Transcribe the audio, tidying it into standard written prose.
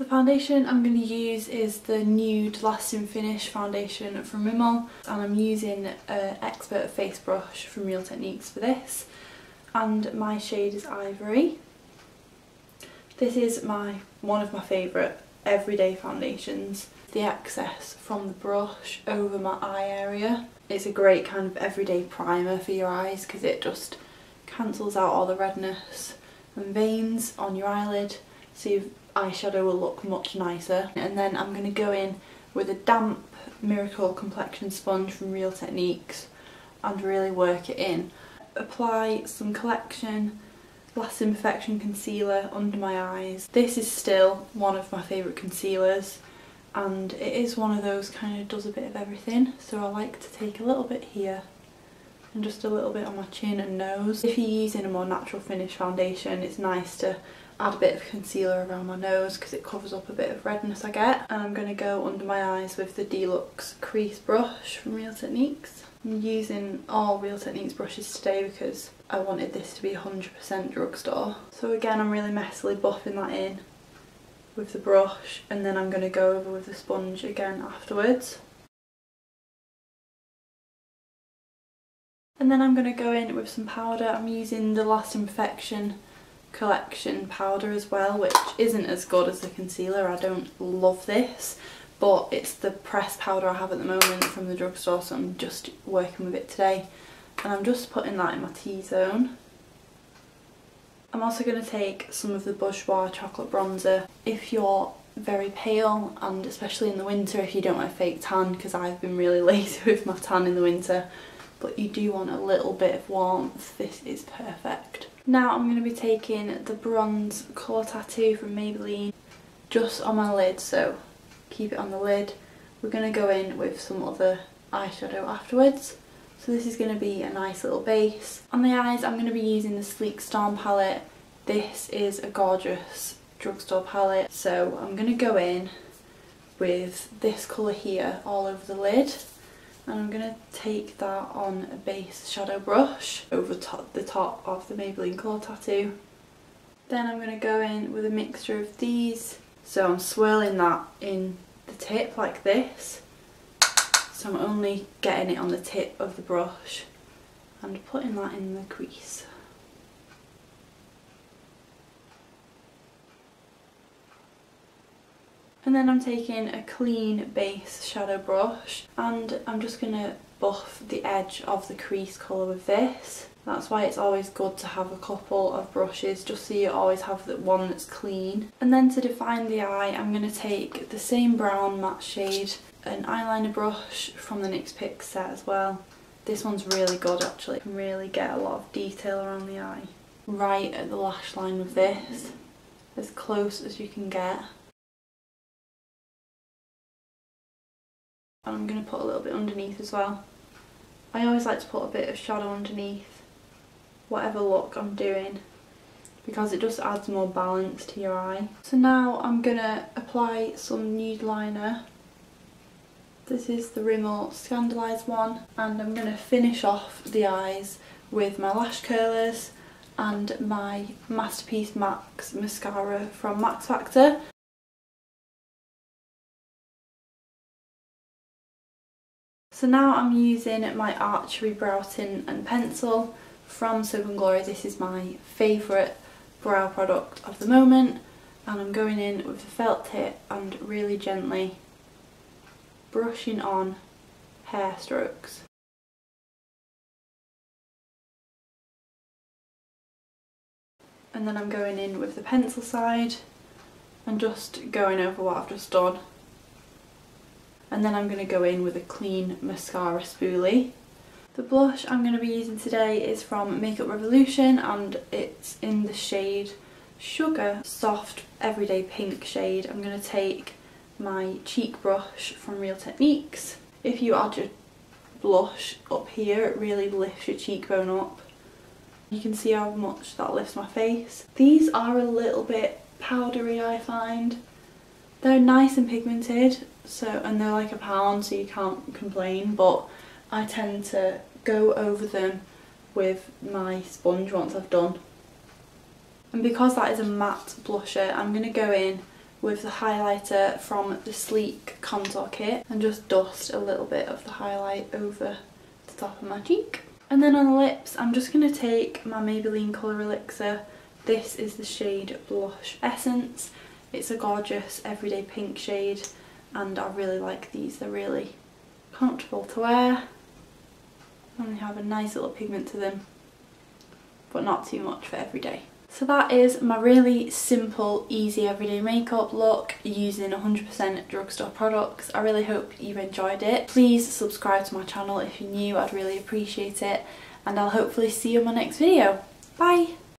Foundation I'm going to use is the Nude Lasting Finish foundation from Rimmel, and I'm using an Expert Face Brush from Real Techniques for this, and my shade is Ivory. This is one of my favourite everyday foundations. The excess from the brush over my eye area. It's a great kind of everyday primer for your eyes because it just cancels out all the redness and veins on your eyelid, so your eyeshadow will look much nicer. And then I'm going to go in with a damp Miracle Complexion sponge from Real Techniques and really work it in. Apply some Complexion Lasting Perfection concealer under my eyes. This is still one of my favourite concealers, and it is one of those kind of does a bit of everything, so I like to take a little bit here and just a little bit on my chin and nose. If you're using a more natural finish foundation, it's nice to add a bit of concealer around my nose because it covers up a bit of redness I get. And I'm going to go under my eyes with the Deluxe Crease brush from Real Techniques. I'm using all Real Techniques brushes today because I wanted this to be 100% Drugstore. So again, I'm really messily buffing that in with the brush, and then I'm going to go over with the sponge again afterwards. And then I'm going to go in with some powder. I'm using the Lasting Perfection Collection powder as well, which isn't as good as the concealer. I don't love this, but it's the pressed powder I have at the moment from the drugstore, so I'm just working with it today. And I'm just putting that in my T-zone. I'm also going to take some of the Bourjois chocolate bronzer. If you're very pale, and especially in the winter if you don't want a fake tan, because I've been really lazy with my tan in the winter, but you do want a little bit of warmth, this is perfect. Now I'm going to be taking the bronze colour tattoo from Maybelline just on my lid, so keep it on the lid. We're going to go in with some other eyeshadow afterwards. So this is going to be a nice little base. On the eyes I'm going to be using the Sleek Storm palette. This is a gorgeous drugstore palette, so I'm going to go in with this colour here all over the lid. And I'm going to take that on a base shadow brush over the top of the Maybelline colour tattoo. Then I'm going to go in with a mixture of these. So I'm swirling that in the tip like this. So I'm only getting it on the tip of the brush and putting that in the crease. And then I'm taking a clean base shadow brush and I'm just going to buff the edge of the crease colour with this. That's why it's always good to have a couple of brushes, just so you always have the one that's clean. And then to define the eye, I'm going to take the same brown matte shade, an eyeliner brush from the NYX Pick set as well. This one's really good actually, you can really get a lot of detail around the eye. Right at the lash line with this, as close as you can get. And I'm going to put a little bit underneath as well. I always like to put a bit of shadow underneath whatever look I'm doing because it just adds more balance to your eye. So now I'm going to apply some nude liner. This is the Rimmel Scandaleyes one, and I'm going to finish off the eyes with my Lash Curlers and my Masterpiece Max mascara from Max Factor. So now I'm using my Archery brow tint and pencil from Soap & Glory. This is my favourite brow product of the moment, and I'm going in with the felt tip and really gently brushing on hair strokes. And then I'm going in with the pencil side and just going over what I've just done. And then I'm going to go in with a clean mascara spoolie. The blush I'm going to be using today is from Makeup Revolution, and it's in the shade Sugar, soft everyday pink shade. I'm going to take my cheek brush from Real Techniques. If you add your blush up here, it really lifts your cheekbone up. You can see how much that lifts my face. These are a little bit powdery, I find. They're nice and pigmented, and they're like £1, so you can't complain, but I tend to go over them with my sponge once I've done. And because that is a matte blusher, I'm going to go in with the highlighter from the Sleek Contour Kit and just dust a little bit of the highlight over the top of my cheek. And then on the lips, I'm just going to take my Maybelline Colour Elixir. This is the shade Blush Essence. It's a gorgeous everyday pink shade and I really like these. They're really comfortable to wear and they have a nice little pigment to them, but not too much for every day. So that is my really simple, easy everyday makeup look using 100% Drugstore products. I really hope you enjoyed it. Please subscribe to my channel if you're new, I'd really appreciate it. And I'll hopefully see you in my next video. Bye!